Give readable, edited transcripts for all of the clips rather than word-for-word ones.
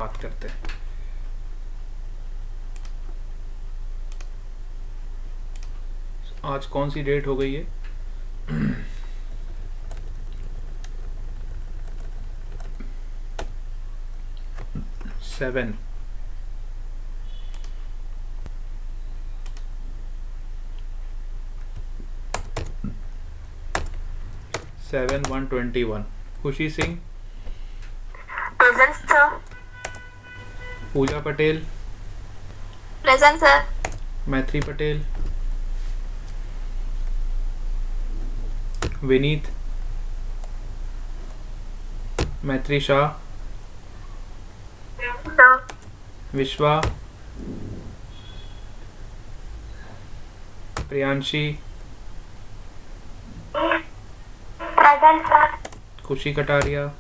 बात करते हैं। आज कौन सी डेट हो गई है? 7 7/1/21। खुशी सिंह, प्रेजेंट सर। पूजा पटेल, प्रेजेंट सर। मैत्री पटेल, विनीत, मैत्री शाह, सर। विश्वा, प्रियांशी, प्रेजेंट सर। खुशी कटारिया,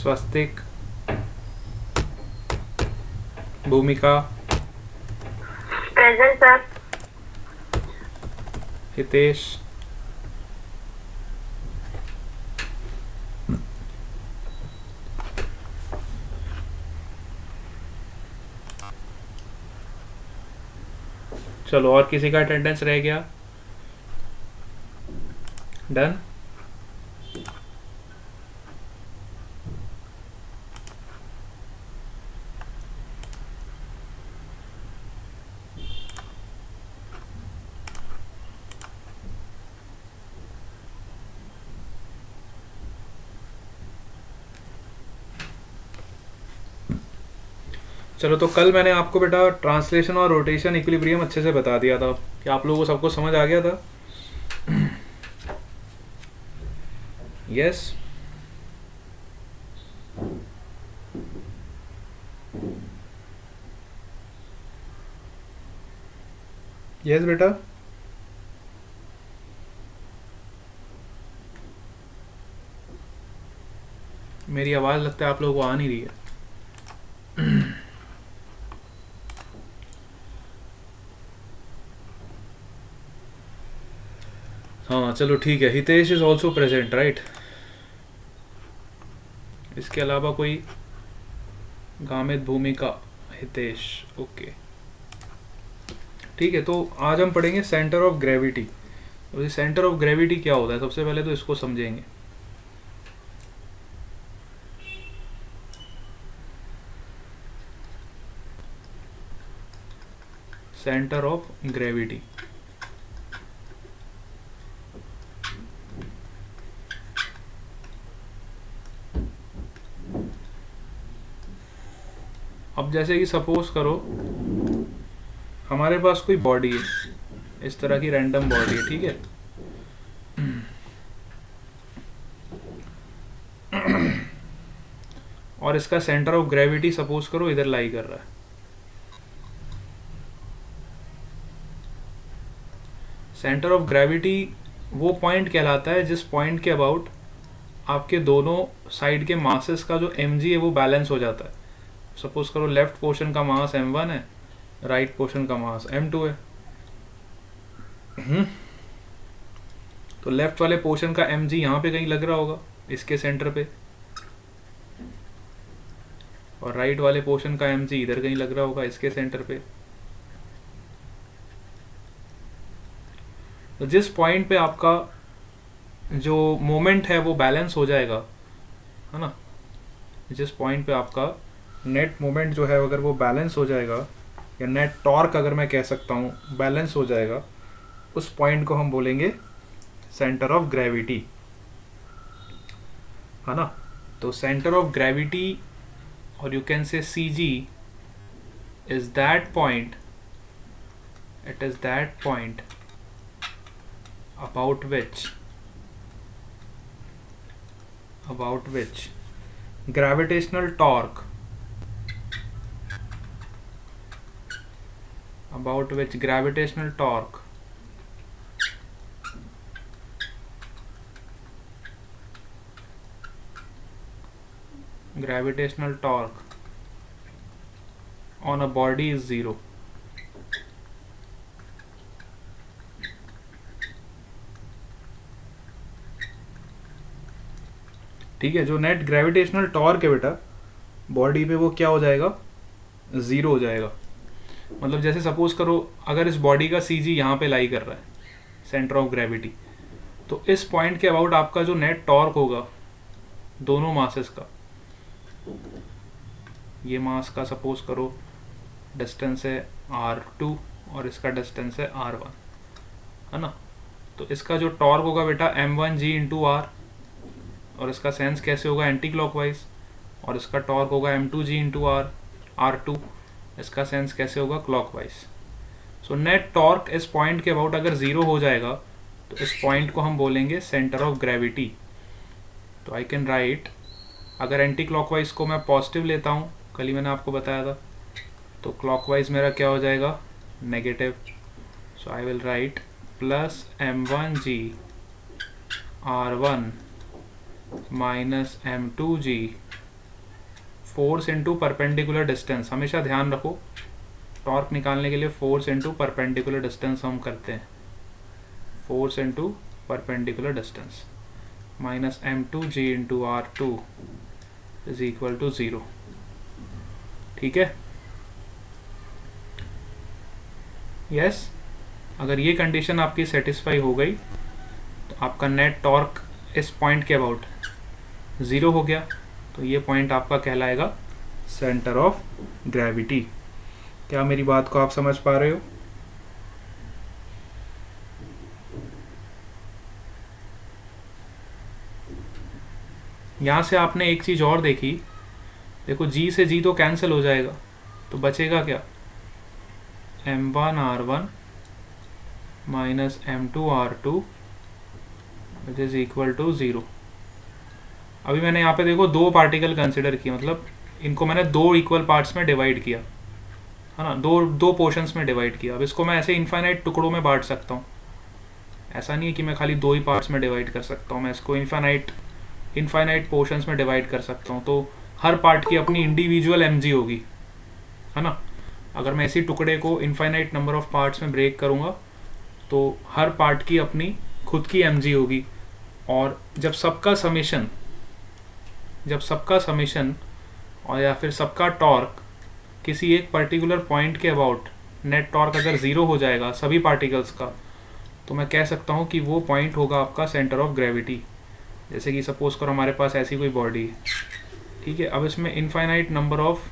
स्वस्तिक, भूमिका, प्रेजेंट सर। हितेश, चलो और किसी का अटेंडेंस रह गया? डन। चलो, तो कल मैंने आपको बेटा ट्रांसलेशन और रोटेशन इक्विलिब्रियम अच्छे से बता दिया था। क्या आप लोगों को सबको समझ आ गया था? यस। यस बेटा। मेरी आवाज़ लगता है आप लोगों को आ नहीं रही है। हाँ चलो ठीक है। Hitesh is also present, right? इसके अलावा कोई? गामित, भूमिका, हितेश, ओके ठीक है। तो आज हम पढ़ेंगे सेंटर ऑफ ग्रेविटी। तो सेंटर ऑफ ग्रेविटी क्या होता है, सबसे पहले तो इसको समझेंगे। सेंटर ऑफ ग्रेविटी, अब जैसे कि सपोज करो हमारे पास कोई बॉडी है, इस तरह की रैंडम बॉडी है, ठीक है। और इसका सेंटर ऑफ ग्रेविटी सपोज करो इधर लाई कर रहा है। सेंटर ऑफ ग्रेविटी वो पॉइंट कहलाता है जिस पॉइंट के अबाउट आपके दोनों साइड के मासेस का जो mg है वो बैलेंस हो जाता है। सपोज करो लेफ्ट पोर्शन का मास m1 है, राइट पोर्शन का मास m2 है। तो लेफ्ट वाले पोर्शन का mg यहाँ पे कहीं लग रहा होगा, इसके सेंटर पे, और राइट वाले पोर्शन का mg इधर कहीं लग रहा होगा, इसके सेंटर पे। तो जिस पॉइंट पे आपका जो मोमेंट है वो बैलेंस हो जाएगा, है ना, जिस पॉइंट पे आपका नेट मोमेंट जो है अगर वो बैलेंस हो जाएगा, या नेट टॉर्क अगर मैं कह सकता हूँ बैलेंस हो जाएगा, उस पॉइंट को हम बोलेंगे सेंटर ऑफ ग्रेविटी, है ना। तो सेंटर ऑफ ग्रेविटी, और you can say CG is that point, it is that point about which gravitational torque, about which gravitational torque on a body is zero. ठीक है, जो नेट ग्रेविटेशनल टॉर्क है बेटा body पे वो क्या हो जाएगा, 0 हो जाएगा। मतलब जैसे सपोज करो अगर इस बॉडी का सी जी यहाँ पे लाई कर रहा है सेंटर ऑफ ग्रेविटी, तो इस पॉइंट के अबाउट आपका जो नेट टॉर्क होगा दोनों मासेस का, ये मास का सपोज करो डिस्टेंस है r2 और इसका डिस्टेंस है r1, है ना। तो इसका जो टॉर्क होगा बेटा m1g इंटू आर, और इसका सेंस कैसे होगा एंटी क्लॉकवाइज, और इसका टॉर्क होगा m2g इंटू आर, r2, इसका सेंस कैसे होगा क्लॉकवाइज। सो नेट टॉर्क इस पॉइंट के अबाउट अगर 0 हो जाएगा तो इस पॉइंट को हम बोलेंगे सेंटर ऑफ ग्रेविटी। तो आई कैन राइट, अगर एंटी क्लॉकवाइज को मैं पॉजिटिव लेता हूँ, कल ही मैंने आपको बताया था, तो क्लॉकवाइज मेरा क्या हो जाएगा, negative. So I will write plus m1g r1 minus m2g, force into perpendicular distance. हमेशा ध्यान रखो टॉर्क निकालने के लिए फोर्स इंटू परपेंडिकुलर डिस्टेंस हम करते हैं, force into perpendicular distance, minus m2g into r2 is equal to 0। ठीक है, यस। अगर ये कंडीशन आपकी सेटिस्फाई हो गई तो आपका नेट टॉर्क इस पॉइंट के अबाउट 0 हो गया, तो ये पॉइंट आपका कहलाएगा सेंटर ऑफ ग्रेविटी। क्या मेरी बात को आप समझ पा रहे हो? यहां से आपने एक चीज और देखी, देखो G से G तो कैंसिल हो जाएगा, तो बचेगा क्या, m1 r1 minus m2 r2 which is equal to 0। अभी मैंने यहाँ पे देखो दो पार्टिकल कंसिडर किए, मतलब इनको मैंने दो इक्वल पार्ट्स में डिवाइड किया, है ना, दो पोर्शंस में डिवाइड किया। अब इसको मैं ऐसे इनफाइनाइट टुकड़ों में बांट सकता हूँ, ऐसा नहीं है कि मैं खाली दो ही पार्ट्स में डिवाइड कर सकता हूँ, मैं इसको इनफाइनाइट पोर्शंस में डिवाइड कर सकता हूँ। तो हर पार्ट की अपनी इंडिविजुअल mg होगी, है ना। अगर मैं इसी टुकड़े को इनफाइनाइट नंबर ऑफ पार्ट्स में ब्रेक करूँगा तो हर पार्ट की अपनी खुद की mg होगी, और जब सबका समेशन और या फिर सबका टॉर्क किसी एक पर्टिकुलर पॉइंट के अबाउट नेट टॉर्क अगर 0 हो जाएगा सभी पार्टिकल्स का, तो मैं कह सकता हूँ कि वो पॉइंट होगा आपका सेंटर ऑफ ग्रेविटी। जैसे कि सपोज करो हमारे पास ऐसी कोई बॉडी है, ठीक है, अब इसमें इनफाइनाइट नंबर ऑफ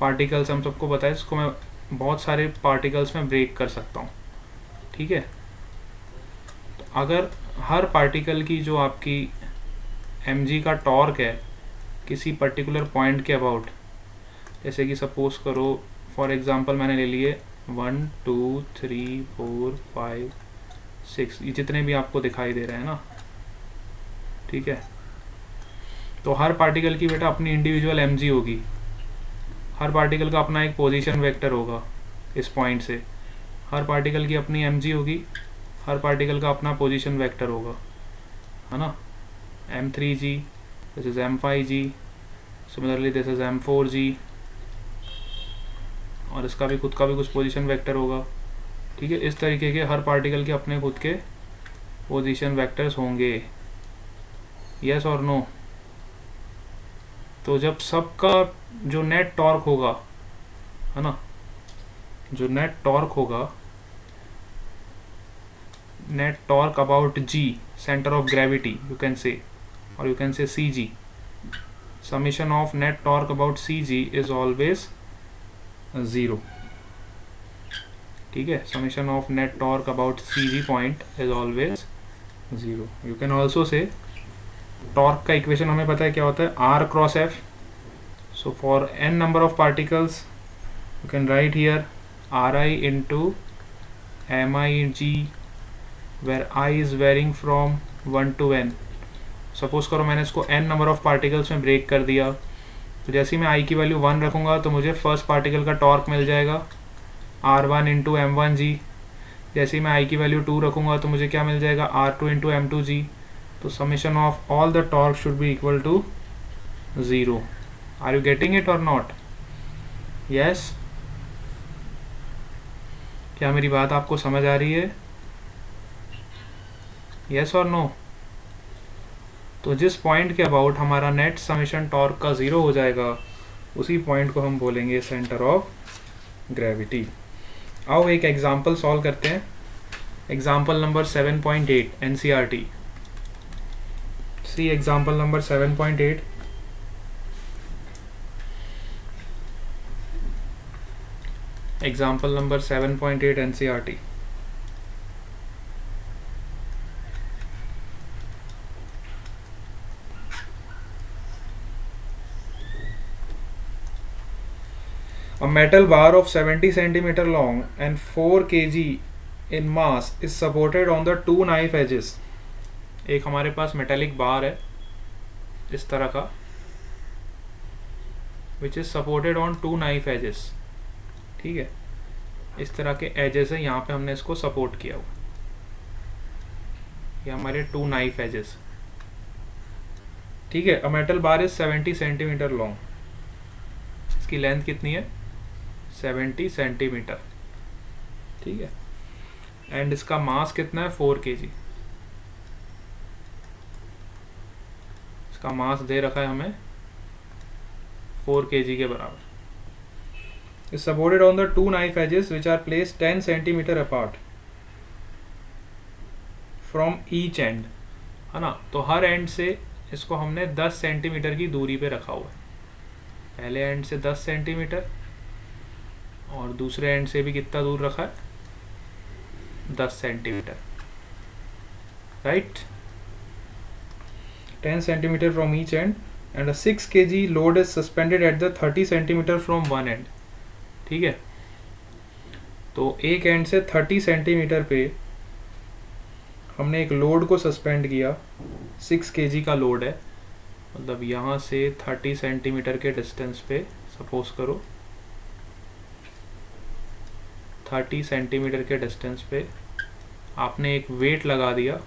पार्टिकल्स हम सबको बताए, इसको मैं बहुत सारे पार्टिकल्स में ब्रेक कर सकता हूँ, ठीक है। तो अगर हर पार्टिकल की जो आपकी mg का टॉर्क है किसी पर्टिकुलर पॉइंट के अबाउट, जैसे कि सपोज करो फॉर एग्जांपल मैंने ले लिए 1 2 3 4 5 6, ये जितने भी आपको दिखाई दे रहे हैं ना, ठीक है। तो हर पार्टिकल की बेटा अपनी इंडिविजुअल mg होगी, हर पार्टिकल का अपना एक पोजीशन वेक्टर होगा इस पॉइंट से, हर पार्टिकल की अपनी mg होगी, हर पार्टिकल का अपना पोजीशन वेक्टर होगा, है ना। m3g, this is m5g, similarly this is m4g, और इसका भी खुद का भी कुछ पोजीशन वेक्टर होगा, ठीक है। इस तरीके के हर पार्टिकल के अपने खुद के पोजीशन वेक्टर्स होंगे, यस और नो। तो जब सबका जो नेट टॉर्क होगा, है ना, जो नेट टॉर्क होगा, net torque about g centre of gravity you can say, or you can say CG, summation of net torque about CG is always 0, ठीक है। summation of net torque about CG point is always 0। you can also say torque का equation हमें पता है क्या होता है, R cross F। so for n number of particles you can write here Ri into MIG, where I is varying from 1 to n। Suppose करो मैंने इसको n नंबर ऑफ पार्टिकल्स में ब्रेक कर दिया, तो जैसे ही मैं i की वैल्यू 1 रखूँगा तो मुझे फर्स्ट पार्टिकल का टॉर्क मिल जाएगा r1 इंटू m1g। जैसे ही मैं i की वैल्यू 2 रखूँगा तो मुझे क्या मिल जाएगा r2 इंटू m2g। तो summation of all the torque should be equal to 0। Are you getting it और नॉट? यस, क्या मेरी बात आपको समझ आ रही है? यस और नो? तो जिस पॉइंट के अबाउट हमारा नेट समेशन टॉर्क का 0 हो जाएगा उसी पॉइंट को हम बोलेंगे सेंटर ऑफ ग्रेविटी। आओ एक एग्जांपल सॉल्व करते हैं। Example number 7.8 NCERT. See example number 7.8। Example number 7.8 NCERT. A metal bar of 70 centimeter long and 4 kg in mass is supported on the two knife edges. एक हमारे पास metallic बार है इस तरह का, which is supported on two knife edges. ठीक है, इस तरह के एजेस है, यहाँ पे हमने इसको सपोर्ट किया हुआ, ये हमारे टू नाइफ एजेस। ठीक है, a metal bar is 70 centimetre long, इसकी लेंथ कितनी है 70 सेंटीमीटर। ठीक है, एंड इसका मास कितना है 4 kg। इसका मास दे रखा है हमें 4 kg के बराबर। is supported on the two knife edges which are placed 10 centimeter apart from each end, है ना। तो हर एंड से इसको हमने 10 सेंटीमीटर की दूरी पे रखा हुआ है। पहले एंड से 10 सेंटीमीटर और दूसरे एंड से भी कितना दूर रखा है 10 centimetre, right. 10 centimetre from each end and a 6 kg load is suspended at the 30 centimeter from one end। ठीक है, तो एक एंड से 30 सेंटीमीटर पे हमने एक लोड को सस्पेंड किया, 6 kg का लोड है, मतलब यहाँ से 30 सेंटीमीटर के डिस्टेंस पे सपोज करो 30 सेंटीमीटर के डिस्टेंस पे आपने एक वेट लगा दिया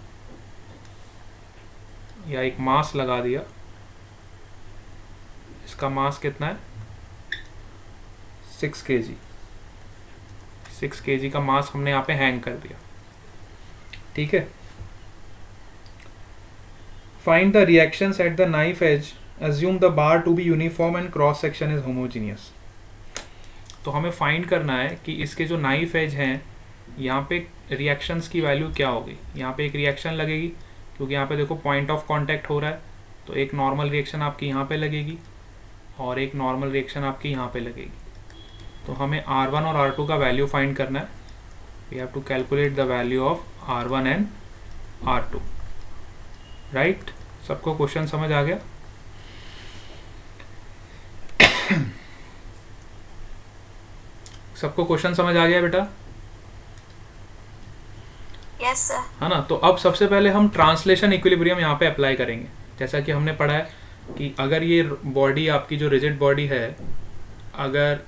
या एक मास लगा दिया। इसका मास कितना है 6 kg। 6 kg का मास हमने यहाँ पे हैंग कर दिया। ठीक है, find the reactions at the knife edge, assume the bar to be uniform and cross section is homogeneous. तो हमें फाइंड करना है कि इसके जो नाइफ एज हैं यहाँ पे रिएक्शंस की वैल्यू क्या होगी। यहाँ पे एक रिएक्शन लगेगी क्योंकि यहाँ पे देखो पॉइंट ऑफ कांटेक्ट हो रहा है, तो एक नॉर्मल रिएक्शन आपकी यहाँ पे लगेगी और एक नॉर्मल रिएक्शन आपकी यहाँ पे लगेगी। तो हमें R1 और R2 का वैल्यू फाइंड करना है। We have to calculate the value of R1 and R2, right. सबको क्वेश्चन समझ आ गया? सबको क्वेश्चन समझ आ गया बेटा? Yes sir. है ना। तो अब सबसे पहले हम ट्रांसलेशन इक्विलिब्रियम यहाँ पे अप्लाई करेंगे। जैसा कि हमने पढ़ा है कि अगर ये बॉडी आपकी जो रिजिड बॉडी है, अगर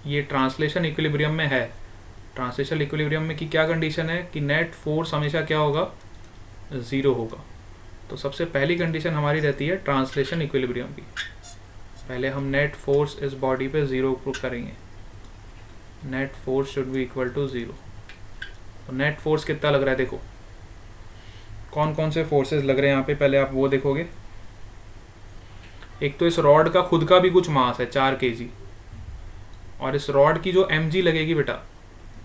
ये ट्रांसलेशन इक्विलिब्रियम में है, ट्रांसलेशन इक्विलिब्रियम में की क्या कंडीशन है कि नेट फोर्स हमेशा क्या होगा 0 होगा। तो सबसे पहली कंडीशन हमारी रहती है ट्रांसलेशन इक्विलिब्रियम की। पहले हम नेट फोर्स इस बॉडी पे 0 प्रूव करेंगे। Net force should be equal to 0। तो नेट फोर्स कितना लग रहा है, देखो कौन कौन से फोर्सेस लग रहे हैं यहाँ पे, पहले आप वो देखोगे। एक तो इस रॉड का खुद का भी कुछ मास है 4 kg, और इस रॉड की जो mg लगेगी बेटा,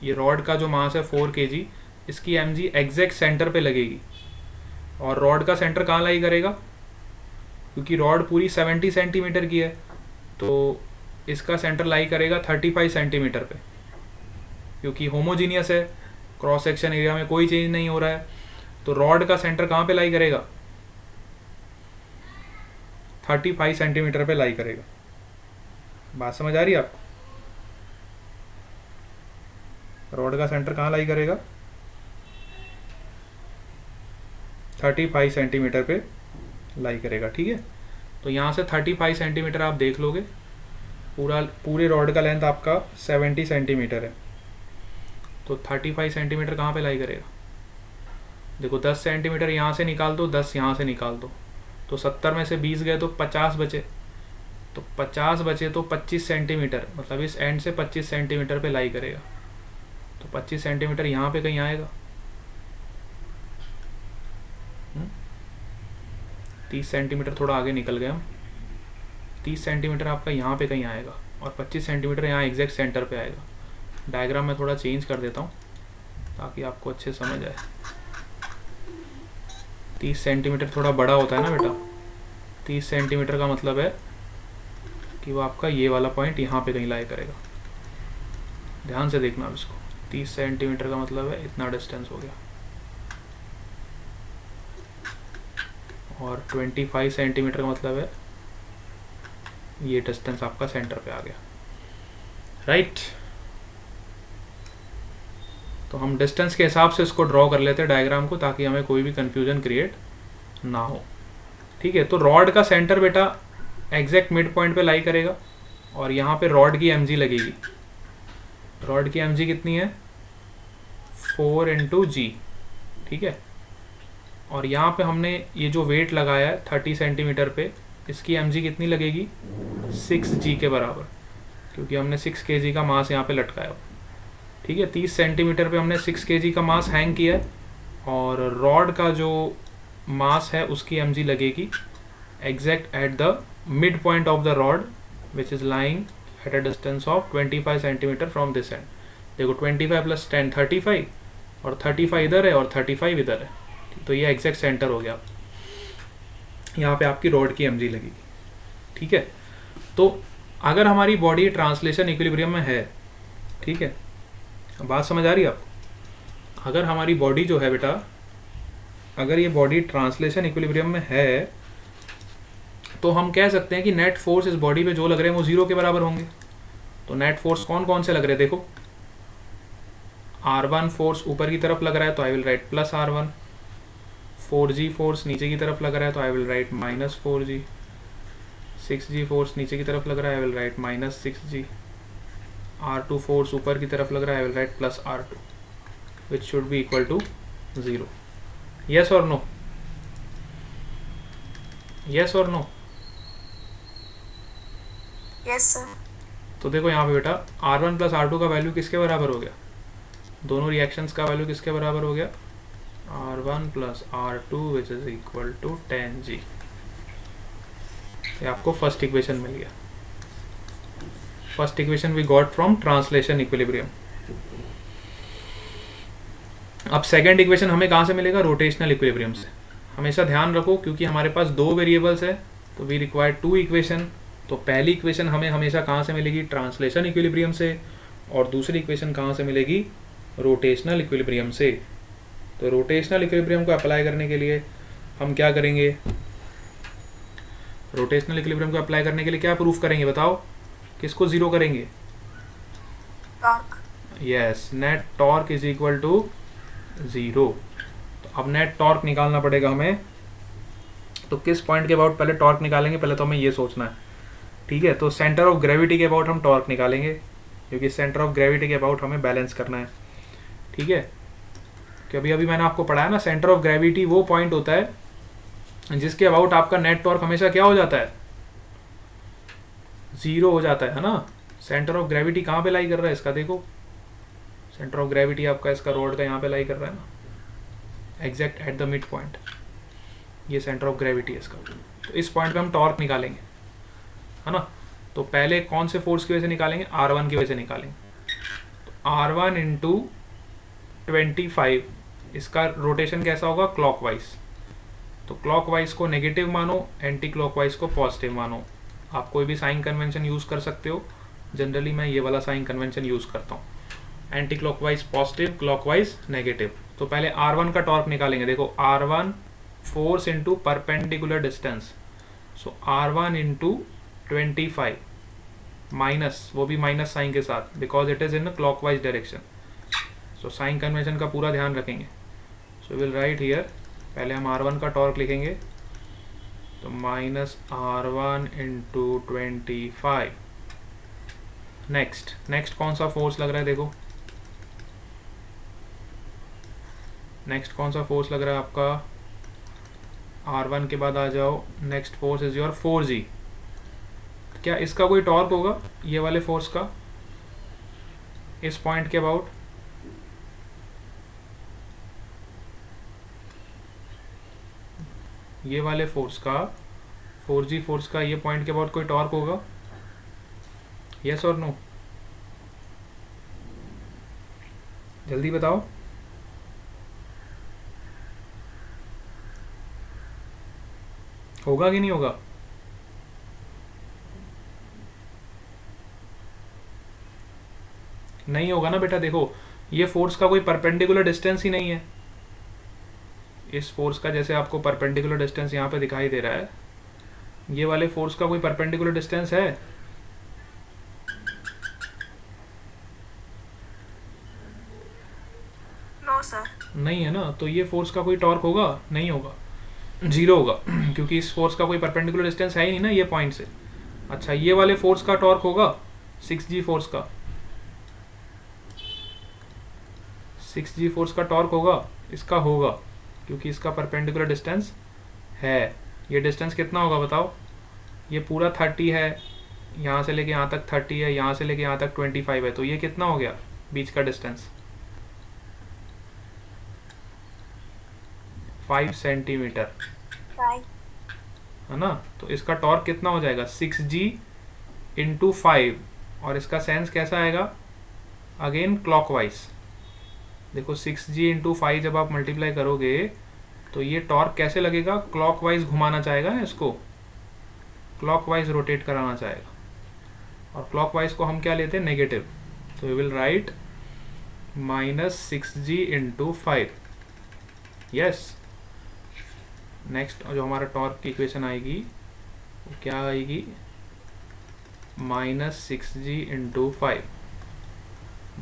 ये रॉड का जो मास है 4 kg, इसकी mg एग्जैक्ट सेंटर पे लगेगी। और रॉड का सेंटर कहाँ लाई करेगा, क्योंकि रॉड पूरी 70 सेंटीमीटर की है, तो इसका सेंटर लाई करेगा 35 सेंटीमीटर पे, क्योंकि होमोजीनियस है, क्रॉस सेक्शन एरिया में कोई चेंज नहीं हो रहा है। तो रॉड का सेंटर कहाँ पे लाई करेगा 35 सेंटीमीटर पे लाई करेगा। बात समझ आ रही है आपको? रॉड का सेंटर कहाँ लाई करेगा 35 सेंटीमीटर पे लाई करेगा। ठीक है, तो यहाँ से 35 सेंटीमीटर आप देख लोगे, पूरे रॉड का लेंथ आपका 70 सेंटीमीटर है, तो 35 सेंटीमीटर कहाँ पे लाई करेगा। देखो 10 सेंटीमीटर यहाँ से निकाल दो, 10 यहाँ से निकाल दो, तो 70 में से 20 गए तो 50 बचे। तो 50 बचे तो 25 सेंटीमीटर, मतलब इस एंड से 25 सेंटीमीटर पे लाई करेगा। तो 25 सेंटीमीटर यहाँ पे कहीं आएगा। 30 सेंटीमीटर थोड़ा आगे निकल गए हम। 30 सेंटीमीटर आपका यहाँ पे कहीं आएगा और 25 सेंटीमीटर यहाँ एग्जैक्ट सेंटर पे आएगा। डायग्राम में थोड़ा चेंज कर देता हूँ ताकि आपको अच्छे समझ आए। 30 सेंटीमीटर थोड़ा बड़ा होता है ना बेटा, 30 सेंटीमीटर का मतलब है कि वो आपका ये वाला पॉइंट यहाँ पे कहीं लाई करेगा। ध्यान से देखना अब इसको, 30 सेंटीमीटर का मतलब है इतना डिस्टेंस हो गया, और 25 सेंटीमीटर का मतलब है ये डिस्टेंस आपका सेंटर पे आ गया, राइट। तो हम डिस्टेंस के हिसाब से इसको ड्रॉ कर लेते हैं डायग्राम को, ताकि हमें कोई भी कंफ्यूजन क्रिएट ना हो, ठीक है। तो रॉड का सेंटर बेटा एग्जैक्ट मिड पॉइंट पे लाई करेगा, और यहाँ पे रॉड की mg लगेगी। रॉड की mg कितनी है? 4 × g, ठीक है। और यहाँ पे हमने ये जो वेट लगाया है 30 सेंटीमीटर पे, इसकी mg कितनी लगेगी? 6g के बराबर, क्योंकि हमने 6 kg का मास यहाँ पे लटकाया, ठीक है। 30 सेंटीमीटर पे हमने 6 kg का मास हैंग किया है, और रॉड का जो मास है उसकी mg लगेगी exact at the mid point of the rod which is lying at a distance of 25 centimetre from this and. देखो 25 + 10 35, और 35 इधर है और 35 इधर है, तो ये एग्जैक्ट सेंटर हो गया। यहाँ पे आपकी रॉड की mg लगेगी, ठीक है। तो अगर हमारी बॉडी ट्रांसलेशन इक्विलिब्रियम में है, ठीक है, बात समझ आ रही है आपको? अगर हमारी बॉडी जो है बेटा, अगर ये बॉडी ट्रांसलेशन इक्विलिब्रियम में है, तो हम कह सकते हैं कि नेट फोर्स इस बॉडी पे जो लग रहे हैं वो 0 के बराबर होंगे। तो नेट फोर्स कौन कौन से लग रहे हैं देखो, R1 फोर्स ऊपर की तरफ लग रहा है तो आई will right +R1, 4G force नीचे की तरफ लग रहा है तो आई will right -4G, 6G force नीचे की तरफ लग रहा है I will write -6G, R2 force ऊपर की तरफ लग रहा है I will write +R2, which should be equal to 0। Yes और नो? यस और नो? Yes sir. तो देखो यहाँ पे बेटा R1 + R2 का वैल्यू किसके बराबर हो गया? दोनों रिएक्शंस का वैल्यू किसके बराबर हो गया? R1 + R2 which is equal to 10G। ये आपको फर्स्ट इक्वेशन मिल गया। First equation we got from translation equilibrium. अब सेकंड इक्वेशन हमें कहाँ से मिलेगा? रोटेशनल इक्विलिब्रियम से। हमेशा ध्यान रखो, क्योंकि हमारे पास 2 वेरिएबल्स है तो वी रिक्वायर 2 इक्वेशन। तो पहली इक्वेशन हमें हमेशा कहाँ से मिलेगी? ट्रांसलेशन इक्विलिब्रियम से, और दूसरी इक्वेशन कहाँ से मिलेगी? रोटेशनल इक्विलिब्रियम से। तो रोटेशनल इक्विलिब्रियम को अप्लाई करने के लिए हम क्या करेंगे? रोटेशनल इक्विलिब्रियम को अप्लाई करने के लिए क्या प्रूफ करेंगे बताओ? किसको 0 करेंगे? Torque. Yes, net torque is equal to 0। तो अब नेट टॉर्क निकालना पड़ेगा हमें। तो किस पॉइंट के अबाउट पहले टॉर्क निकालेंगे? पहले तो हमें ये सोचना है, ठीक है। तो सेंटर ऑफ ग्रेविटी के अबाउट हम टॉर्क निकालेंगे, क्योंकि सेंटर ऑफ ग्रेविटी के अबाउट हमें बैलेंस करना है, ठीक है। कि अभी मैंने आपको पढ़ाया ना, सेंटर ऑफ ग्रेविटी वो पॉइंट होता है जिसके अबाउट आपका नेट टॉर्क हमेशा क्या हो जाता है? 0 हो जाता है ना। सेंटर ऑफ ग्रेविटी कहाँ पे लाई कर रहा है इसका? देखो सेंटर ऑफ ग्रेविटी आपका इसका रोड का यहाँ पे लाई कर रहा है ना, exact at the mid point. ये सेंटर ऑफ ग्रेविटी है इसका। तो इस पॉइंट पे हम टॉर्क निकालेंगे, है ना। तो पहले कौन से फोर्स की वजह से निकालेंगे? R1 की वजह से निकालेंगे। तो R1 × 25, इसका रोटेशन कैसा होगा? क्लॉकवाइज। तो क्लॉकवाइज को नेगेटिव मानो, एंटी क्लॉकवाइज को पॉजिटिव मानो। आप कोई भी साइन कन्वेंशन यूज़ कर सकते हो, जनरली मैं ये वाला साइन कन्वेंशन यूज़ करता हूँ। Anti clockwise positive, clockwise negative. तो पहले R1 का टॉर्क निकालेंगे। देखो R1 force into perpendicular distance, so R1 × 25 minus, वो भी माइनस साइन के साथ, because it is in clockwise direction. So sign convention का पूरा ध्यान रखेंगे। सो विल राइट हियर, पहले हम R1 का टॉर्क लिखेंगे, तो -R1 × 25। नेक्स्ट कौन सा फोर्स लग रहा है? देखो नेक्स्ट कौन सा फोर्स लग रहा है आपका? R1 के बाद आ जाओ, next force is your 4G। क्या इसका कोई टॉर्क होगा ये वाले फोर्स का इस पॉइंट के अबाउट? ये वाले फोर्स का 4g फोर्स का ये पॉइंट के बाद कोई टॉर्क होगा? यस और नो? जल्दी बताओ। होगा कि नहीं होगा? नहीं होगा ना बेटा। देखो ये फोर्स का कोई परपेंडिकुलर डिस्टेंस ही नहीं है। इस फोर्स का जैसे आपको परपेंडिकुलर डिस्टेंस यहाँ पे दिखाई दे रहा है, ये वाले फोर्स का कोई परपेंडिकुलर डिस्टेंस है? No sir. नहीं है ना। तो ये फोर्स का कोई टॉर्क होगा? नहीं होगा, जीरो होगा क्योंकि इस फोर्स का कोई परपेंडिकुलर डिस्टेंस है ही नहीं ना ये पॉइंट से। अच्छा ये वाले फोर्स का टॉर्क होगा? 6g फोर्स का, 6g फोर्स का टॉर्क होगा? इसका होगा क्योंकि इसका परपेंडिकुलर डिस्टेंस है। ये डिस्टेंस कितना होगा बताओ? ये पूरा 30 है, यहाँ से लेके यहाँ तक 30 है, यहाँ से लेके यहाँ तक 25 है, तो ये कितना हो गया बीच का डिस्टेंस? 5 सेंटीमीटर है ना। तो इसका टॉर्क कितना हो जाएगा? 6g इंटू 5, और इसका सेंस कैसा आएगा? Again clockwise. देखो 6g इंटू 5 जब आप मल्टीप्लाई करोगे तो ये टॉर्क कैसे लगेगा? क्लॉकवाइज घुमाना चाहेगा ना इसको, क्लॉकवाइज रोटेट कराना चाहेगा, और क्लॉकवाइज को हम क्या लेते हैं? नेगेटिव। तो we will write -6g into 5। Yes. Next जो हमारा टॉर्क की इक्वेशन आएगी वो क्या आएगी? -6g into 5,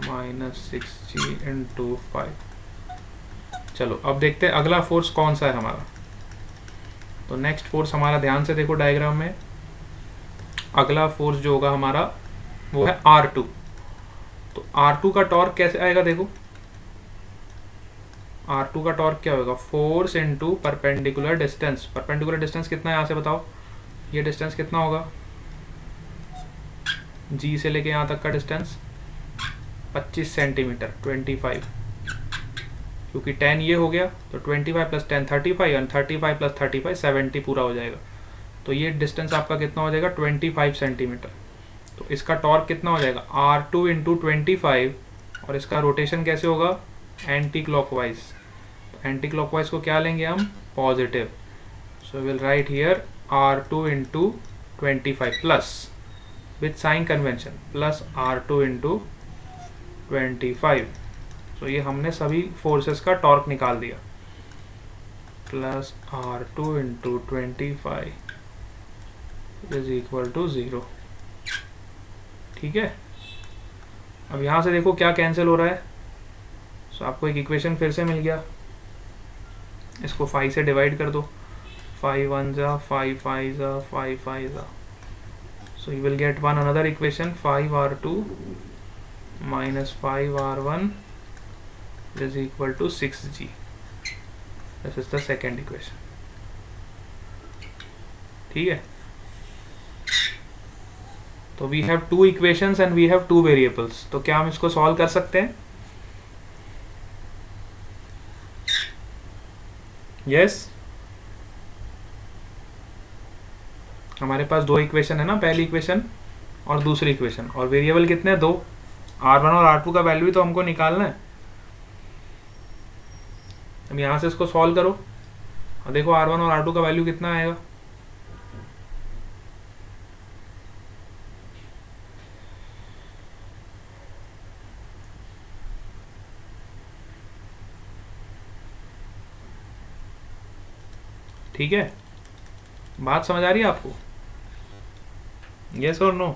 -6g into 5। चलो अब देखते हैं अगला फोर्स कौन सा है हमारा। तो नेक्स्ट फोर्स हमारा, ध्यान से देखो डायग्राम में, अगला फोर्स जो होगा हमारा वो है R2। तो R2 का टॉर्क कैसे आएगा? देखो R2 का टॉर्क क्या होगा? Force into perpendicular distance. Perpendicular distance कितना है यहाँ से बताओ? ये डिस्टेंस कितना होगा? G से लेके यहाँ तक का डिस्टेंस 25 सेंटीमीटर, 25, क्योंकि 10 ये हो गया तो 25 प्लस 10 35, और 35 प्लस 35 70 पूरा हो जाएगा। तो ये डिस्टेंस आपका कितना हो जाएगा? 25 सेंटीमीटर। तो इसका टॉर्क कितना हो जाएगा? R2 इंटू 25, और इसका रोटेशन कैसे होगा? Anti clockwise. तो एंटी क्लॉकवाइज को क्या लेंगे हम? Positive. So will write here R2 into 25 plus with sign convention plus R2 into 25। तो ये हमने सभी फोर्सेस का टॉर्क निकाल दिया। Plus R2 into 25 is equal to 0। ठीक है। अब यहाँ से देखो क्या कैंसिल हो रहा है। सो आपको एक इक्वेशन फिर से मिल गया, इसको 5 से डिवाइड कर दो। 5 1 जा 5 5 जा 5 5 जा। So you will get one another equation 5R2 minus 5R1 is equal to 6g. This is the second equation. ठीक है। तो we have two equations and we have two variables. तो क्या हम इसको सॉल्व कर सकते हैं? Yes. हमारे पास दो इक्वेशन है ना, पहली इक्वेशन और दूसरी इक्वेशन, और वेरिएबल कितने हैं? दो। R1 और R2 का वैल्यू तो हमको निकालना है। अब यहाँ से इसको सॉल्व करो और देखो R1 और R2 का वैल्यू कितना आएगा। ठीक है, बात समझ आ रही है आपको? यस और नो?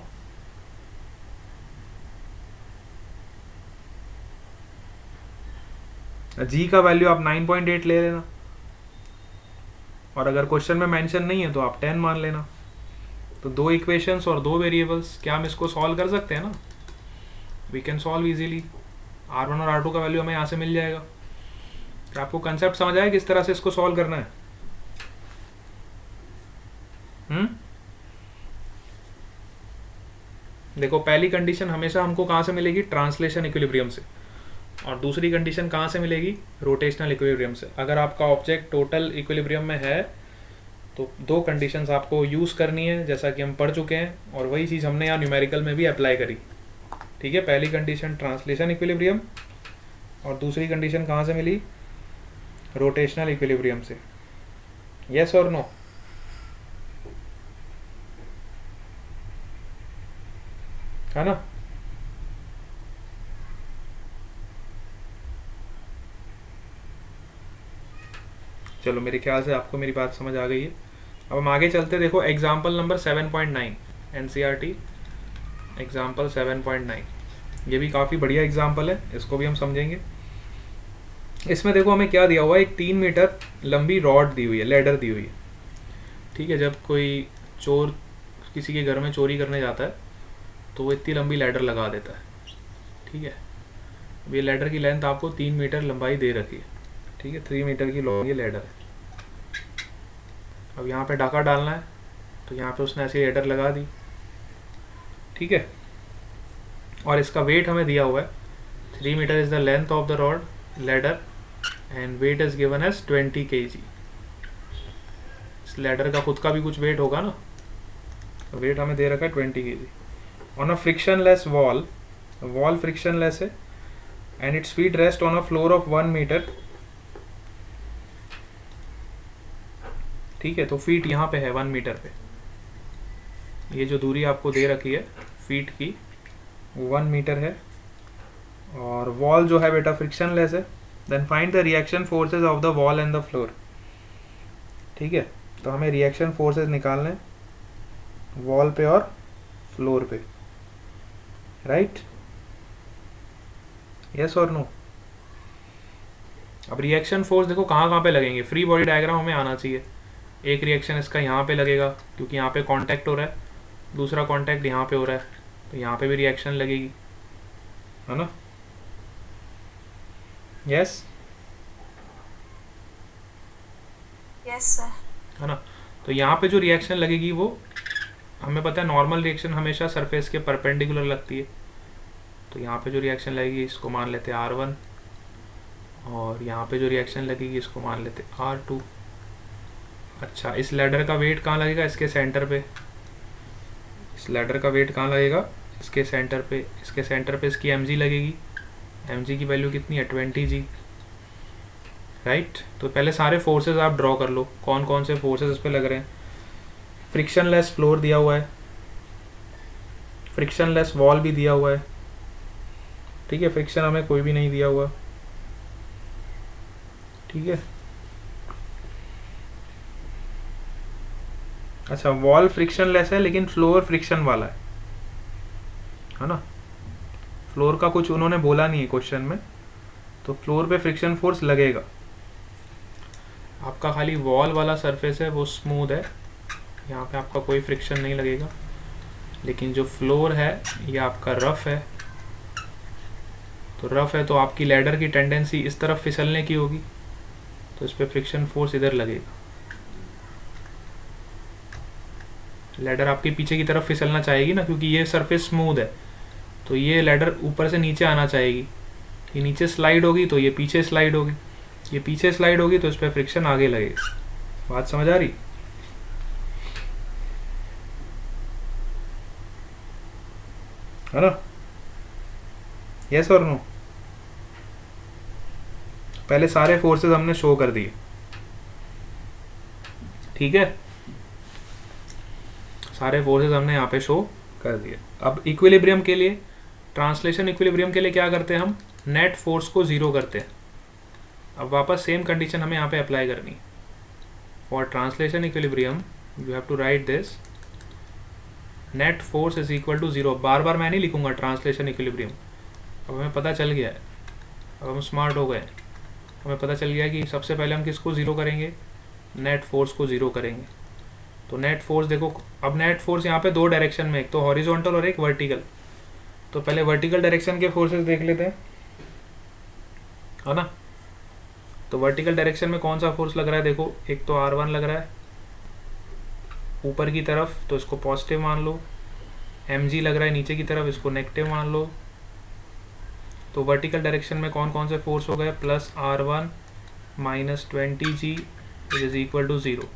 जी का वैल्यू आप 9.8 ले लेना, और अगर क्वेश्चन में मेंशन नहीं है तो आप 10 मान लेना। तो दो इक्वेशंस और दो वेरिएबल्स, क्या हम इसको सॉल्व कर सकते हैं ना? We can solve easily. R1 और R2 का वैल्यू हमें यहाँ से मिल जाएगा। क्या आपको कंसेप्ट समझ आया किस तरह से इसको सॉल्व करना है? देखो पहली कंडीशन हमेशा हमको कहाँ से मिलेगी? ट्रांसलेशन इक्विलिब्रियम से, और दूसरी कंडीशन कहाँ से मिलेगी? रोटेशनल इक्विलिब्रियम से। अगर आपका ऑब्जेक्ट टोटल इक्विलिब्रियम में है तो दो कंडीशंस आपको यूज़ करनी है जैसा कि हम पढ़ चुके हैं, और वही चीज़ हमने यहाँ न्यूमेरिकल में भी अप्लाई करी। ठीक है, पहली कंडीशन ट्रांसलेशन इक्विलिब्रियम, और दूसरी कंडीशन कहाँ से मिली? रोटेशनल इक्विलिब्रियम से। यस और नो? है ना? चलो, मेरे ख्याल से आपको मेरी बात समझ आ गई है। अब हम आगे चलते, देखो एग्जाम्पल नंबर 7.9 एनसीईआरटी एग्जाम्पल 7.9, ये भी काफ़ी बढ़िया एग्जाम्पल है, इसको भी हम समझेंगे। इसमें देखो हमें क्या दिया हुआ है, एक 3 मीटर लंबी रॉड दी हुई है, लेडर दी हुई है। ठीक है, जब कोई चोर किसी के घर में चोरी करने जाता है तो वो इतनी लंबी लेडर लगा देता है। ठीक है, अब ये लेडर की लेंथ आपको 3 मीटर लंबाई दे रखी है। ठीक है, 3 मीटर की लॉन्ग ये लेडर है। अब यहाँ पे डाका डालना है, तो यहाँ पे उसने ऐसी लेडर लगा दी। ठीक है, और इसका वेट हमें दिया हुआ है 3 metre is the length of the rod ladder and weight is given as 20 kg। इस लेडर का खुद का भी कुछ वेट होगा ना, तो वेट हमें दे रखा है 20 kg on a frictionless wall. Wall frictionless है and it's feet rest on a floor of 1 metre. ठीक है, तो फीट यहाँ पे है 1 मीटर पे, ये जो दूरी आपको दे रखी है फीट की 1 मीटर है, और वॉल जो है बेटा फ्रिक्शनलेस है। Then find the reaction forces of the wall and the floor. ठीक है, तो हमें रिएक्शन फोर्सेज निकालने वॉल पे और फ्लोर पे, राइट? यस और नो? अब रिएक्शन फोर्स देखो कहाँ कहाँ पे लगेंगे, फ्री बॉडी डायग्राम हमें आना चाहिए। एक रिएक्शन इसका यहाँ पे लगेगा क्योंकि यहाँ पे कांटेक्ट हो रहा है, दूसरा कांटेक्ट यहाँ पे हो रहा है, तो यहाँ पे भी रिएक्शन लगेगी, है ना? यस? Yes sir. है ना? तो यहाँ पे जो रिएक्शन लगेगी वो हमें पता है, नॉर्मल रिएक्शन हमेशा सरफेस के परपेंडिकुलर लगती है। तो यहाँ पे जो रिएक्शन लगेगी इसको मान लेते हैं R1, और यहाँ पे जो रिएक्शन लगेगी इसको मान लेते हैं R2। अच्छा, इस लैडर का वेट कहाँ लगेगा? इसके सेंटर पे। इस लैडर का वेट कहाँ लगेगा? इसके सेंटर पे। इसके सेंटर पे इसकी mg लगेगी। mg की वैल्यू कितनी है? 20g, right? तो पहले सारे फोर्सेस आप ड्रॉ कर लो, कौन कौन से फोर्सेस इस पे लग रहे हैं। फ्रिक्शनलेस फ्लोर दिया हुआ है, फ्रिक्शनलेस वॉल भी दिया हुआ है। ठीक है, फ्रिक्शन हमें कोई भी नहीं दिया हुआ। ठीक है, अच्छा वॉल फ्रिक्शनलेस है लेकिन फ्लोर फ्रिक्शन वाला है ना? फ्लोर का कुछ उन्होंने बोला नहीं है क्वेश्चन में, तो फ्लोर पे फ्रिक्शन फोर्स लगेगा। आपका खाली वॉल वाला सरफेस है वो स्मूथ है, यहाँ पे आपका कोई फ्रिक्शन नहीं लगेगा, लेकिन जो फ्लोर है ये आपका रफ है। तो रफ है तो आपकी लैडर की टेंडेंसी इस तरफ फिसलने की होगी, तो इस पर फ्रिक्शन फोर्स इधर लगेगा। लैडर आपके पीछे की तरफ फिसलना चाहेगी ना, क्योंकि ये सरफेस स्मूथ है, तो ये लैडर ऊपर से नीचे आना चाहेगी। ये नीचे स्लाइड होगी तो ये पीछे स्लाइड होगी, ये पीछे स्लाइड होगी तो इस पर फ्रिक्शन आगे लगेगा। बात समझ आ रही? है ना? यस और नो? पहले सारे फोर्सेस हमने शो कर दिए। ठीक है, सारे फोर्सेस हमने यहाँ पे शो कर दिए। अब इक्विलिब्रियम के लिए, ट्रांसलेशन इक्विलिब्रियम के लिए क्या करते हैं हम? नेट फोर्स को जीरो करते हैं। अब वापस सेम कंडीशन हमें यहाँ पे अप्लाई करनी है। For translation equilibrium you have to write this, net force is equal to zero. बार बार मैं नहीं लिखूंगा ट्रांसलेशन इक्विलिब्रियम। अब हमें पता चल गया है, अब हम स्मार्ट हो गए, हमें पता चल गया है कि सबसे पहले हम किसको ज़ीरो करेंगे? नेट फोर्स को ज़ीरो करेंगे। तो नेट फोर्स देखो, अब नेट फोर्स यहाँ पे दो डायरेक्शन में, एक तो हॉरिजॉन्टल और एक वर्टिकल। तो पहले वर्टिकल डायरेक्शन के फोर्सेस देख लेते हैं, है ना? तो वर्टिकल डायरेक्शन में कौन सा फोर्स लग रहा है? देखो, एक तो R1 लग रहा है ऊपर की तरफ, तो इसको पॉजिटिव मान लो। mg लग रहा है नीचे की तरफ, इसको नेगेटिव मान लो। तो वर्टिकल डायरेक्शन में कौन कौन से फोर्स हो गए? Plus R1 minus 20g is equal to 0।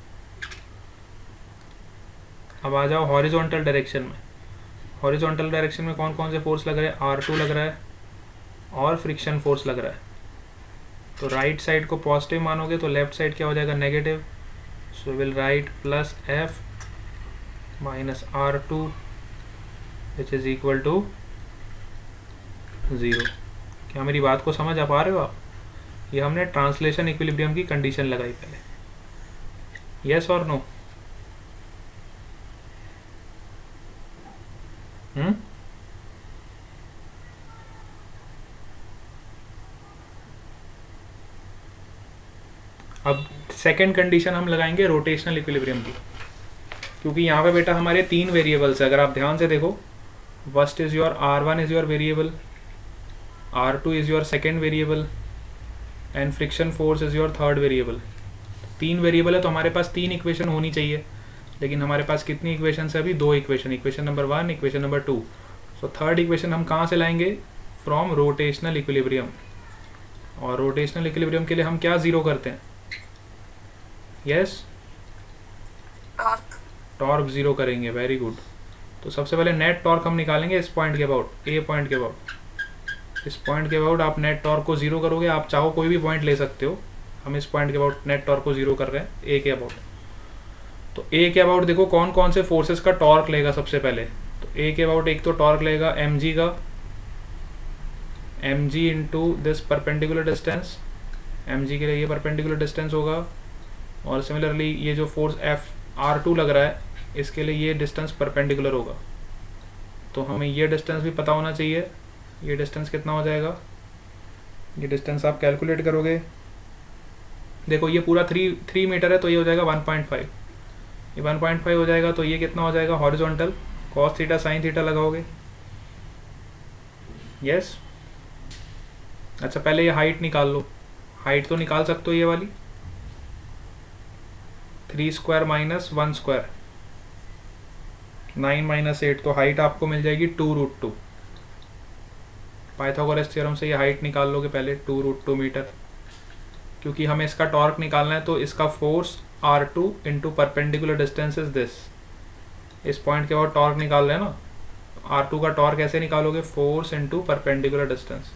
अब आ जाओ हॉरिजॉन्टल डायरेक्शन में। हॉरिजॉन्टल डायरेक्शन में कौन कौन से फोर्स लग रहे हैं, R2 लग रहा है और फ्रिक्शन फोर्स लग रहा है। तो राइट साइड को पॉजिटिव मानोगे तो लेफ्ट साइड क्या हो जाएगा, negative. So will write plus F minus R2 which is equal to 0। क्या मेरी बात को समझ आ पा रहे हो आप? ये हमने ट्रांसलेशन इक्विलिब्रियम की कंडीशन लगाई पहले। यस और नो? अब सेकंड कंडीशन हम लगाएंगे रोटेशनल इक्विलिब्रियम की, क्योंकि यहाँ पे बेटा हमारे 3 वेरिएबल्स है। अगर आप ध्यान से देखो, first is your R1 is your variable, R2 is your second variable and friction force is your third variable. 3 variable है तो हमारे पास 3 इक्वेशन होनी चाहिए, लेकिन हमारे पास कितनी इक्वेशन है अभी, 2 equation, equation number 1, equation number 2। So third equation हम कहाँ से लाएंगे, फ्रॉम रोटेशनल इक्विलिब्रियम। और रोटेशनल इक्विलिब्रियम के लिए हम क्या जीरो करते हैं, यस टॉर्क। टॉर्क जीरो करेंगे, वेरी गुड। तो सबसे पहले नेट टॉर्क हम निकालेंगे इस पॉइंट के अबाउट, ए पॉइंट के अबाउट। इस पॉइंट के अबाउट आप नेट टॉर्क को जीरो करोगे, आप चाहो कोई भी पॉइंट ले सकते हो, हम इस पॉइंट के अबाउट नेट टॉर्क को जीरो कर रहे हैं ए के अबाउट। तो ए के अबाउट देखो कौन कौन से फोर्सेस का टॉर्क लेगा सबसे पहले। तो ए के अबाउट एक तो टॉर्क लेगा mg का, mg into this perpendicular distance, mg के लिए ये परपेंडिकुलर डिस्टेंस होगा। और सिमिलरली ये जो फोर्स R2 लग रहा है, इसके लिए ये डिस्टेंस परपेंडिकुलर होगा। तो हमें ये डिस्टेंस भी पता होना चाहिए। ये डिस्टेंस कितना हो जाएगा, ये डिस्टेंस आप कैलकुलेट करोगे, देखो ये पूरा 3 मीटर है तो ये हो जाएगा 1.5। ये 1.5 हो जाएगा तो ये कितना हो जाएगा, horizontal cos theta sin theta लगाओगे, यस। अच्छा पहले ये हाइट निकाल लो, हाइट तो निकाल सकते हो ये वाली, 3 स्क्वायर माइनस 1 स्क्वायर, 9 माइनस 8, तो हाइट आपको मिल जाएगी 2√2। पाइथागोरस थ्योरम से ये हाइट निकाल लोगे पहले, 2√2 मीटर। क्योंकि हमें इसका टॉर्क निकालना है तो इसका force R2 into perpendicular distance is this. इस पॉइंट के बाद टॉर्क निकाल रहे हैं ना, R2 का टॉर्क कैसे निकालोगे, फोर्स इंटू परपेंडिकुलर डिस्टेंस।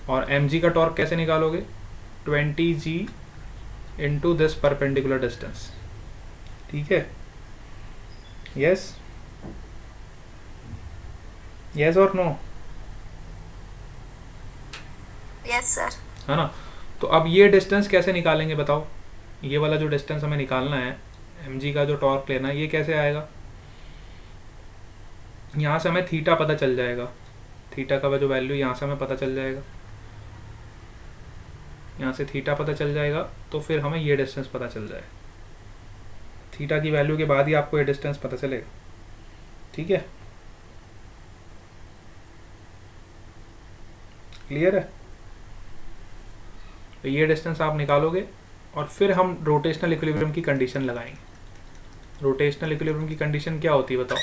और mg का टॉर्क कैसे निकालोगे, 20g into this perpendicular distance. ठीक है, यस यस और नो, यस सर। है ना। तो अब ये डिस्टेंस कैसे निकालेंगे बताओ, ये वाला जो डिस्टेंस हमें निकालना है, mg का जो टॉर्क लेना है, ये कैसे आएगा। यहाँ से हमें थीटा पता चल जाएगा, थीटा का जो वैल्यू यहाँ से हमें पता चल जाएगा, यहाँ से थीटा पता चल जाएगा तो फिर हमें ये डिस्टेंस पता चल जाएगा। थीटा की वैल्यू के बाद ही आपको ये डिस्टेंस पता चलेगा। ठीक है, क्लियर है। तो ये डिस्टेंस आप निकालोगे और फिर हम रोटेशनल इक्विलिब्रियम की कंडीशन लगाएंगे। रोटेशनल इक्विलिब्रियम की कंडीशन क्या होती है बताओ,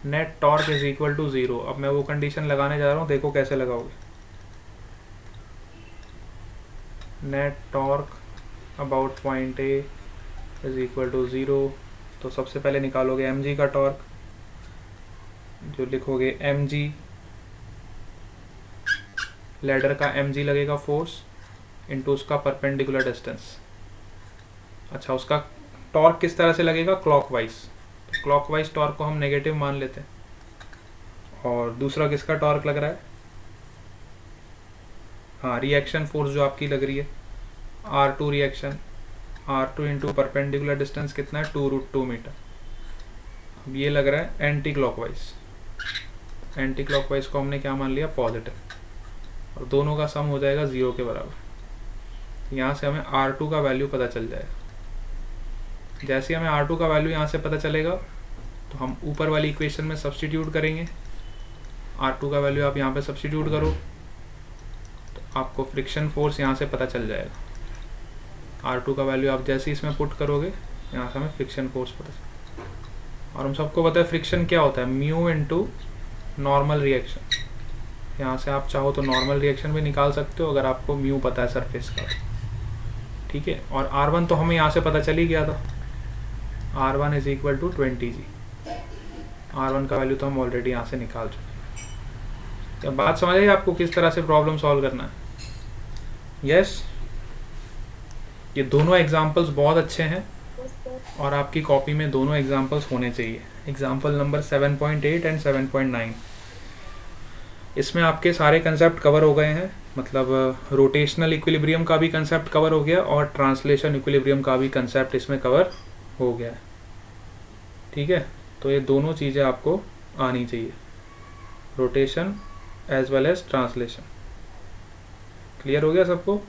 net torque is equal to 0। अब मैं वो कंडीशन लगाने जा रहा हूँ, देखो कैसे लगाओगे। Net torque about point A is equal to 0। तो सबसे पहले निकालोगे mg का टॉर्क, जो लिखोगे mg, लैडर का mg लगेगा फोर्स इनटू उसका परपेंडिकुलर डिस्टेंस। अच्छा, उसका टॉर्क किस तरह से लगेगा, क्लॉकवाइज। तो क्लॉकवाइज टॉर्क को हम नेगेटिव मान लेते हैं। और दूसरा किसका टॉर्क लग रहा है, हाँ रिएक्शन फोर्स जो आपकी लग रही है R2 reaction, R2 into perpendicular distance कितना है, 2√2 मीटर। अब ये लग रहा है एंटी क्लॉकवाइज, एंटी क्लॉकवाइज को हमने क्या मान लिया, पॉजिटिव। और दोनों का सम हो जाएगा 0 के बराबर। यहाँ से हमें R2 का वैल्यू पता चल जाएगा। जैसे हमें R2 का वैल्यू यहाँ से पता चलेगा तो हम ऊपर वाली इक्वेशन में सब्स्टिट्यूट करेंगे। R2 का वैल्यू आप यहाँ पे सब्स्टिट्यूट करो तो आपको फ्रिक्शन फोर्स यहाँ से पता चल जाएगा। R2 का वैल्यू आप जैसे ही इसमें पुट करोगे, यहाँ से हमें फ्रिक्शन फोर्स पता चलेगा। और हम सबको पता है फ्रिक्शन क्या होता है, म्यू इंटू नॉर्मल रिएक्शन। यहाँ से आप चाहो तो नॉर्मल रिएक्शन भी निकाल सकते हो अगर आपको म्यू पता है सरफेस का। ठीक है, और R1 तो हमें यहाँ से पता चल ही गया था, R1 is equal to 20G। R1 का वैल्यू तो हम ऑलरेडी यहाँ से निकाल चुके हैं। क्या बात समझ आई आपको किस तरह से प्रॉब्लम सॉल्व करना है? यस ये दोनों एग्जाम्पल्स बहुत अच्छे हैं और आपकी कॉपी में दोनों एग्जाम्पल्स होने चाहिए। एग्जाम्पल नंबर 7.8 एंड 7.9, इसमें आपके सारे कंसेप्ट कवर हो गए हैं। मतलब रोटेशनल इक्विलिब्रियम का भी कंसेप्ट कवर हो गया और ट्रांसलेशन इक्विलिब्रियम का भी कंसेप्ट इसमें कवर हो गया है। ठीक है, तो ये दोनों चीज़ें आपको आनी चाहिए, rotation as well as translation. Clear हो गया सबको?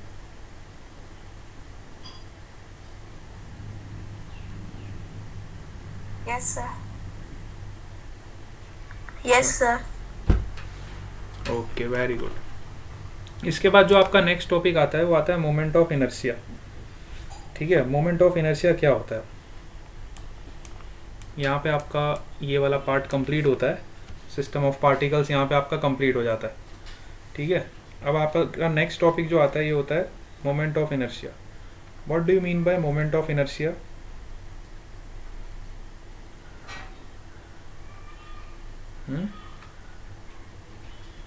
Yes, sir. Yes, sir. Okay very good. इसके बाद जो आपका नेक्स्ट टॉपिक आता है वो आता है मोमेंट ऑफ इनर्शिया। ठीक है, मोमेंट ऑफ इनर्शिया क्या होता है? यहाँ पे आपका ये वाला पार्ट कंप्लीट होता है, सिस्टम ऑफ पार्टिकल्स यहाँ पे आपका कंप्लीट हो जाता है। ठीक है, अब आपका नेक्स्ट टॉपिक जो आता है ये होता है moment of inertia. What do you mean by moment of inertia?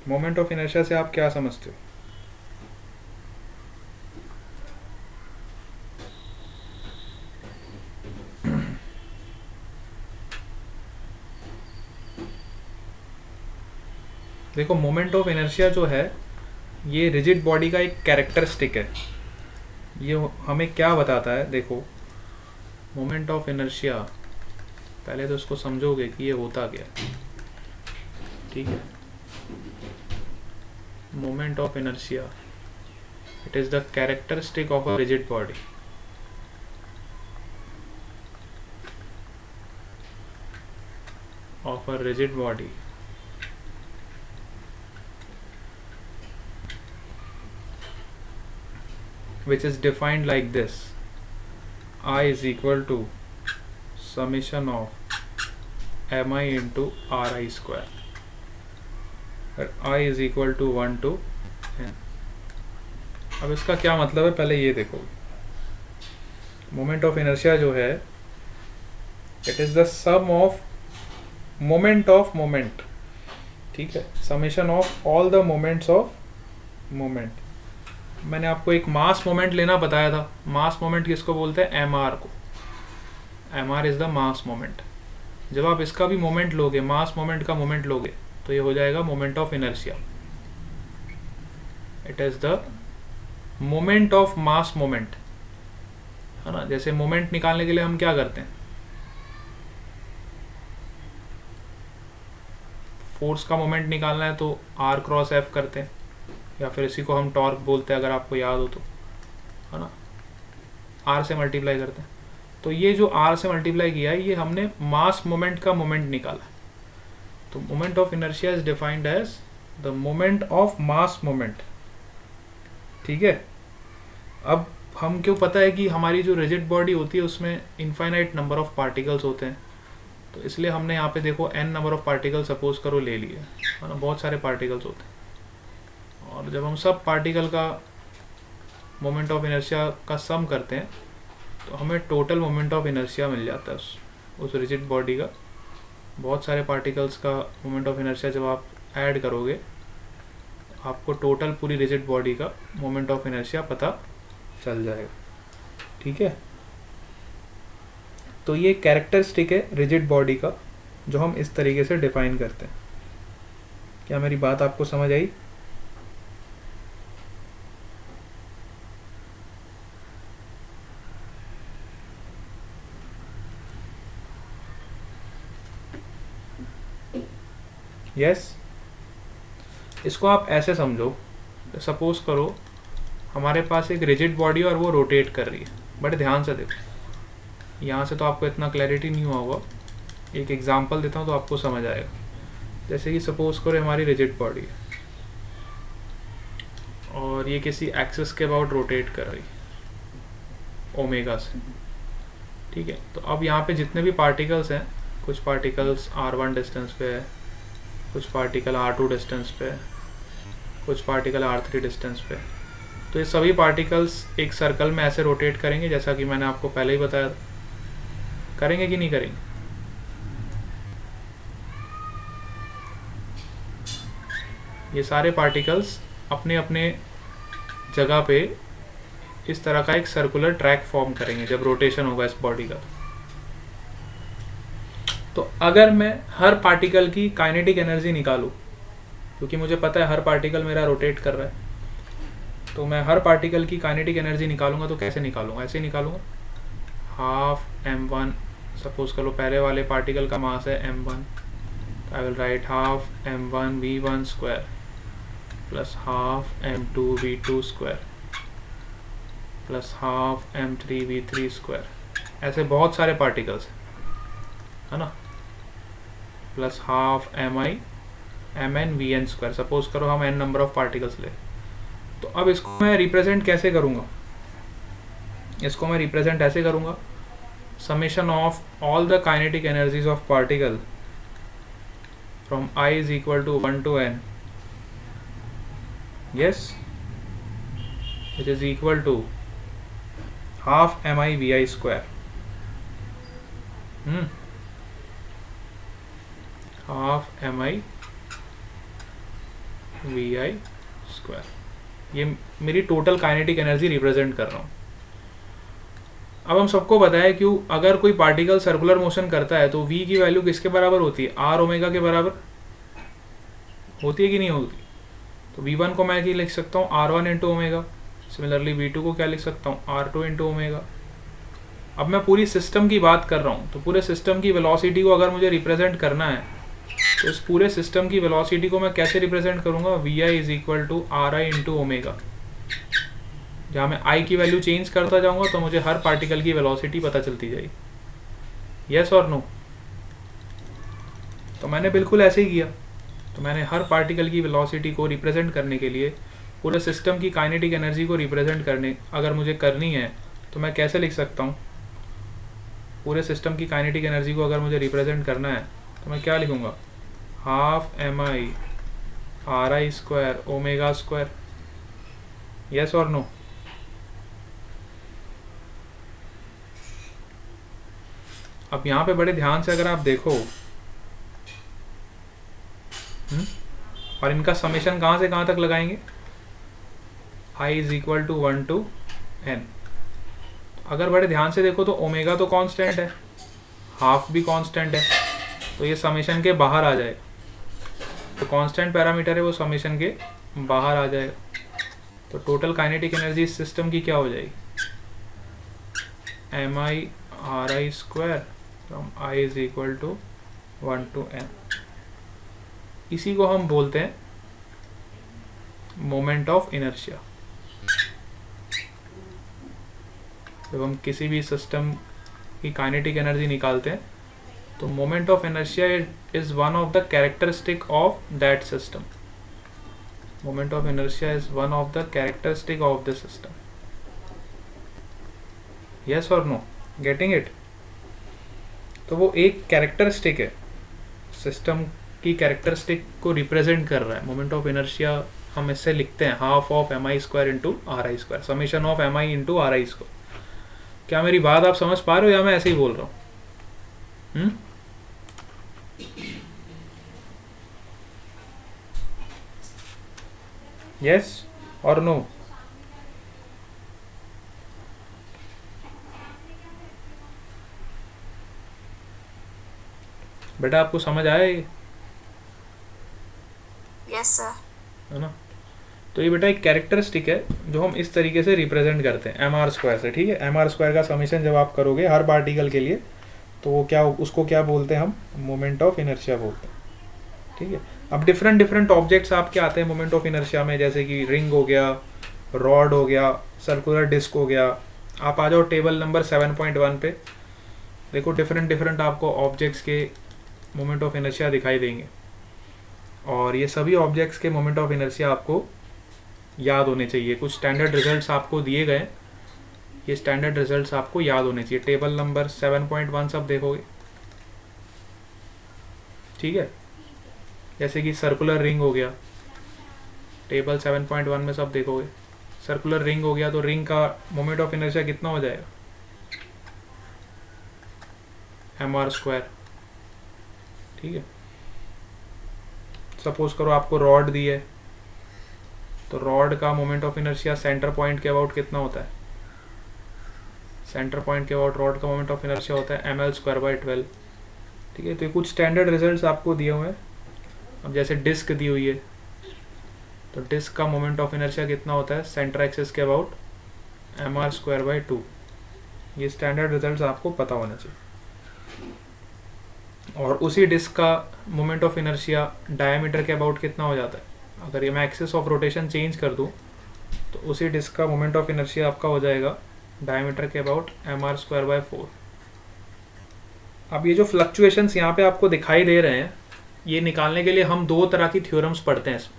Moment of inertia से आप क्या समझते हो? देखो मोमेंट ऑफ इनर्शिया जो है ये रिजिड बॉडी का एक कैरेक्टरिस्टिक है। ये हमें क्या बताता है? देखो मोमेंट ऑफ इनर्शिया, पहले तो इसको समझोगे कि ये होता क्या है। ठीक है, moment of inertia it is the characteristic of a rigid body. Of a rigid body which is defined like this: I is equal to summation of mi into ri square, where I is equal to 1 to n। अब इसका क्या मतलब है पहले ये देखो। Moment of inertia जो है it is the sum of moment of moment. ठीक है, summation of all the moments of moment. मैंने आपको एक मास मोमेंट लेना बताया था। मास मोमेंट किसको बोलते हैं? एम आर को। M R is the mass moment. जब आप इसका भी मोमेंट लोगे, मास मोमेंट का मोमेंट लोगे, तो ये हो जाएगा moment of inertia. It is the moment of mass moment, है ना। जैसे मोमेंट निकालने के लिए हम क्या करते हैं? फोर्स का मोमेंट निकालना है तो आर क्रॉस एफ करते हैं, या फिर इसी को हम टॉर्क बोलते हैं अगर आपको याद हो तो, है ना। आर से मल्टीप्लाई करते हैं। तो ये जो आर से मल्टीप्लाई किया है ये हमने मास मोमेंट का मोमेंट निकाला। तो moment of inertia is defined as the moment of mass moment. ठीक है, अब हम क्यों पता है कि हमारी जो रिजिड बॉडी होती है उसमें इनफाइनाइट नंबर ऑफ पार्टिकल्स होते हैं, तो इसलिए हमने यहाँ पे देखो n number of particle suppose करो ले लिए, है ना। बहुत सारे पार्टिकल्स होते हैं और जब हम सब पार्टिकल का मोमेंट ऑफ इनर्शिया का सम करते हैं तो हमें टोटल मोमेंट ऑफ इनर्शिया मिल जाता है उस रिजिड बॉडी का। बहुत सारे पार्टिकल्स का मोमेंट ऑफ इनर्शिया जब आप ऐड करोगे आपको टोटल पूरी रिजिड बॉडी का मोमेंट ऑफ इनर्शिया पता चल जाएगा। ठीक है, तो ये कैरेक्टरिस्टिक है रिजिड बॉडी का जो हम इस तरीके से डिफाइन करते हैं। क्या मेरी बात आपको समझ आई? यस, इसको आप ऐसे समझो, सपोज करो हमारे पास एक रिजिड बॉडी और वो रोटेट कर रही है। बड़े ध्यान से देखो, यहाँ से तो आपको इतना क्लैरिटी नहीं हुआ होगा, एक एग्जांपल देता हूँ तो आपको समझ आएगा। जैसे कि सपोज करो हमारी रिजिड बॉडी है और ये किसी एक्सिस के अबाउट रोटेट कर रही है ओमेगा से। ठीक है, तो अब यहाँ पे जितने भी पार्टिकल्स हैं, कुछ पार्टिकल्स r1 डिस्टेंस पे है, कुछ पार्टिकल r2 डिस्टेंस पे, कुछ पार्टिकल r3 डिस्टेंस पे। तो ये सभी पार्टिकल्स एक सर्कल में ऐसे रोटेट करेंगे जैसा कि मैंने आपको पहले ही बताया था। करेंगे कि नहीं करेंगे? ये सारे पार्टिकल्स अपने अपने जगह पे इस तरह का एक सर्कुलर ट्रैक फॉर्म करेंगे जब रोटेशन होगा इस बॉडी का। तो अगर मैं हर पार्टिकल की काइनेटिक एनर्जी निकालूं, क्योंकि मुझे पता है हर पार्टिकल मेरा रोटेट कर रहा है, तो मैं हर पार्टिकल की काइनेटिक एनर्जी निकालूंगा तो कैसे निकालूंगा? ऐसे निकालूंगा, हाफ m1, सपोज कर लो पहले वाले पार्टिकल का मास है m1, I will right half m1 v1 square plus half m2 v2 square plus half m3 v3 square. ऐसे बहुत सारे पार्टिकल्स है ना, plus half mi mn vn square. Suppose करो हम n नंबर ऑफ पार्टिकल्स ले, तो अब इसको मैं रिप्रेजेंट कैसे करूँगा? इसको मैं रिप्रेजेंट ऐसे करूँगा, summation of all the kinetic energies of particle from I is equal to 1 to n, yes, which is equal to half mi vi square, half mi vi square। ये मेरी टोटल काइनेटिक एनर्जी रिप्रेजेंट कर रहा हूँ। अब हम सबको पता है क्यों, अगर कोई पार्टिकल सर्कुलर मोशन करता है तो v की वैल्यू किसके बराबर होती है? r ओमेगा के बराबर होती है कि नहीं होती? तो v1 को मैं क्या लिख सकता हूँ? r1 into omega. Similarly v2 को क्या लिख सकता हूँ? r2 into omega. अब मैं पूरी सिस्टम की बात कर रहा हूँ, तो पूरे सिस्टम की वेलोसिटी को अगर मुझे रिप्रेजेंट करना है तो इस पूरे सिस्टम की वेलोसिटी को मैं कैसे रिप्रेजेंट करूँगा? vi is equal to R I into omega. जहाँ मैं i की वैल्यू चेंज करता जाऊँगा तो मुझे हर पार्टिकल की वेलोसिटी पता चलती जाएगी। यस और नो? तो मैंने बिल्कुल ऐसे ही किया। तो मैंने हर पार्टिकल की वेलोसिटी को रिप्रेजेंट करने के लिए, पूरे सिस्टम की काइनेटिक एनर्जी को रिप्रेजेंट करने अगर मुझे करनी है तो मैं कैसे लिख सकता हूँ? पूरे सिस्टम की काइनेटिक एनर्जी को अगर मुझे रिप्रेजेंट करना है तो मैं क्या लिखूँगा? Half mi R I square omega square. Yes और नो? अब यहाँ पे बड़े ध्यान से अगर आप देखो, और इनका समेशन कहाँ से कहाँ तक लगाएंगे? i is equal to 1 to n। अगर बड़े ध्यान से देखो तो ओमेगा तो कांस्टेंट है, हाफ भी कांस्टेंट है, तो ये समेशन के बाहर आ जाएगा। तो कांस्टेंट पैरामीटर है वो समेशन के बाहर आ जाएगा। तो टोटल काइनेटिक एनर्जी इस सिस्टम की क्या हो जाएगी? mi R I square from i is equal to 1 to n। इसी को हम बोलते हैं मोमेंट ऑफ इनर्शिया। जब हम किसी भी सिस्टम की काइनेटिक एनर्जी निकालते हैं तो moment of inertia is one of the characteristic of that system. Moment of inertia is one of the characteristic of the system. Yes और नो? Getting it? तो वो एक कैरेक्टरिस्टिक है, सिस्टम की कैरेक्टरिस्टिक को रिप्रेजेंट कर रहा है। मोमेंट ऑफ इनर्शिया हम इससे लिखते हैं half of M I square into R I square, summation of M I into R I square. क्या मेरी बात आप समझ पा रहे हो या मैं ऐसे ही बोल रहा हूँ? यस और नो? बेटा आपको समझ आया ये? Yes sir. है ना? तो ये बेटा एक कैरेक्टरिस्टिक है जो हम इस तरीके से रिप्रेजेंट करते हैं एम आर स्क्वायर से। ठीक है, एम आर स्क्वायर का समीशन जब आप करोगे हर पार्टिकल के लिए तो वो क्या, उसको क्या बोलते हैं हम? मोमेंट ऑफ इनर्शिया बोलते हैं। ठीक है, अब डिफरेंट ऑब्जेक्ट्स आपके आते हैं मोमेंट ऑफ इनर्शिया में, जैसे कि रिंग हो गया, रॉड हो गया, सर्कुलर डिस्क हो गया। आप आ जाओ टेबल नंबर 7.1 पे, देखो डिफरेंट आपको ऑब्जेक्ट्स के मोमेंट ऑफ इनर्शिया दिखाई देंगे। और ये सभी ऑब्जेक्ट्स के मोमेंट ऑफ इनर्शिया आपको याद होने चाहिए। कुछ स्टैंडर्ड रिजल्ट्स आपको दिए गए, ये स्टैंडर्ड रिजल्ट्स आपको याद होने चाहिए। टेबल नंबर 7.1 सब देखोगे। ठीक है, जैसे कि सर्कुलर रिंग हो गया, टेबल 7.1 में सब देखोगे। सर्कुलर रिंग हो गया तो रिंग का मोमेंट ऑफ इनर्शिया कितना हो जाएगा? mr²। ठीक है, सपोज करो आपको रॉड दी है, तो रॉड का moment of inertia centre point के अबाउट कितना होता है? सेंटर पॉइंट के अबाउट रॉड का मोमेंट ऑफ इनर्शिया होता है ml²/12। ठीक है, तो ये कुछ स्टैंडर्ड रिजल्ट्स आपको दिए हुए हैं। अब जैसे डिस्क दी हुई है, तो डिस्क का मोमेंट ऑफ इनर्शिया कितना होता है सेंटर एक्सिस के अबाउट mr²/2। ये स्टैंडर्ड रिजल्ट्स आपको पता होना चाहिए। और उसी डिस्क का मोमेंट ऑफ इनर्शिया डायमीटर के अबाउट कितना हो जाता है? अगर ये मैं एक्सिस ऑफ रोटेशन चेंज कर दूं, तो उसी डिस्क का मोमेंट ऑफ इनर्शिया आपका हो जाएगा डायमीटर के अबाउट mr²/4। अब ये जो फ्लक्चुएशंस यहाँ पे आपको दिखाई दे रहे हैं, ये निकालने के लिए हम दो तरह की थ्योरम्स पढ़ते हैं इसमें।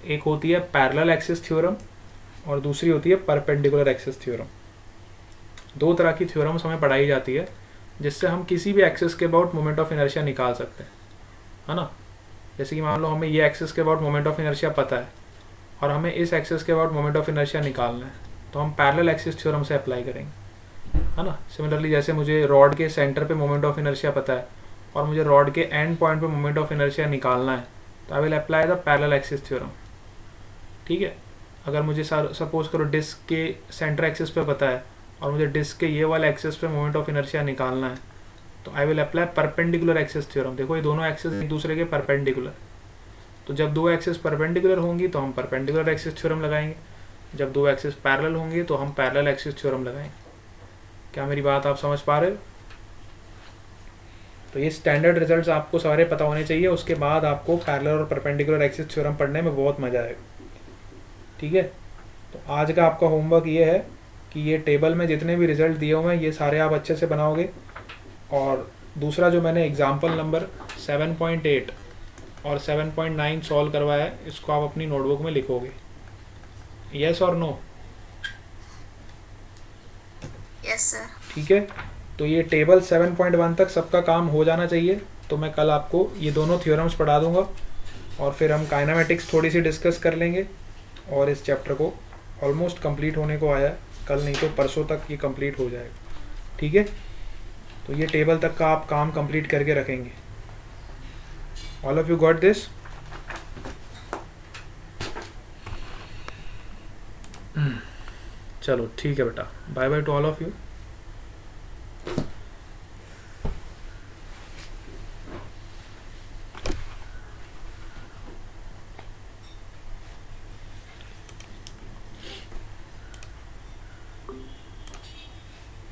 एक होती है पैरेलल एक्सिस थ्योरम और दूसरी होती है परपेंडिकुलर एक्सिस थ्योरम। दो तरह की थ्योरम्स हमें पढ़ाई जाती है जिससे हम किसी भी एक्सिस के अबाउट मोमेंट ऑफ इनर्शिया निकाल सकते हैं, है ना। जैसे कि मान लो हमें ये एक्सिस के अबाउट मोमेंट ऑफ इनर्शिया पता है और हमें इस एक्सिस के अबाउट मोमेंट ऑफ इनर्शिया निकालना है, तो हम पैरेलल एक्सिस थ्योरम से अप्लाई करेंगे, है ना। सिमिलरली जैसे मुझे रॉड के सेंटर पे मोमेंट ऑफ इनर्शिया पता है और मुझे रॉड के एंड पॉइंट पे मोमेंट ऑफ इनर्शिया निकालना है, तो I will apply the parallel axis theorem. ठीक है, अगर मुझे सपोज करो डिस्क के सेंटर एक्सिस पे पता है और मुझे डिस्क के ये वाले एक्सिस पे मोमेंट ऑफ इनर्शिया निकालना है, तो I will apply perpendicular axis theorem. देखो ये दोनों एक्सिस एक दूसरे के परपेंडिकुलर, तो जब दो एक्सिस परपेंडिकुलर होंगी तो हम परपेंडिकुलर एक्सिस थ्योरम लगाएंगे, जब दो एक्सिस पैरेलल होंगी तो हम पैरेलल एक्सिस थ्योरम लगाएंगे। क्या मेरी बात आप समझ पा रहे हो? तो ये स्टैंडर्ड रिजल्ट्स आपको सारे पता होने चाहिए, उसके बाद आपको पैरेलल और परपेंडिकुलर एक्सिस थ्योरम पढ़ने में बहुत मजा आएगा। ठीक है, तो आज का आपका होमवर्क ये है कि ये टेबल में जितने भी रिजल्ट दिए हुए हैं ये सारे आप अच्छे से बनाओगे। और दूसरा जो मैंने एग्जाम्पल नंबर 7.8 और 7.9 सॉल्व करवाया है, इसको आप अपनी नोटबुक में लिखोगे। यस और नो? Yes sir. ठीक है, तो ये टेबल 7.1 तक सबका काम हो जाना चाहिए। तो मैं कल आपको ये दोनों थ्योरम्स पढ़ा दूंगा और फिर हम काइनेमेटिक्स थोड़ी सी डिस्कस कर लेंगे और इस चैप्टर को ऑलमोस्ट कंप्लीट होने को आया है, कल नहीं तो परसों तक ये कंप्लीट हो जाएगा। ठीक है, तो ये टेबल तक का आप काम कंप्लीट करके रखेंगे। All of you got this? चलो ठीक है बेटा, bye bye to all of you.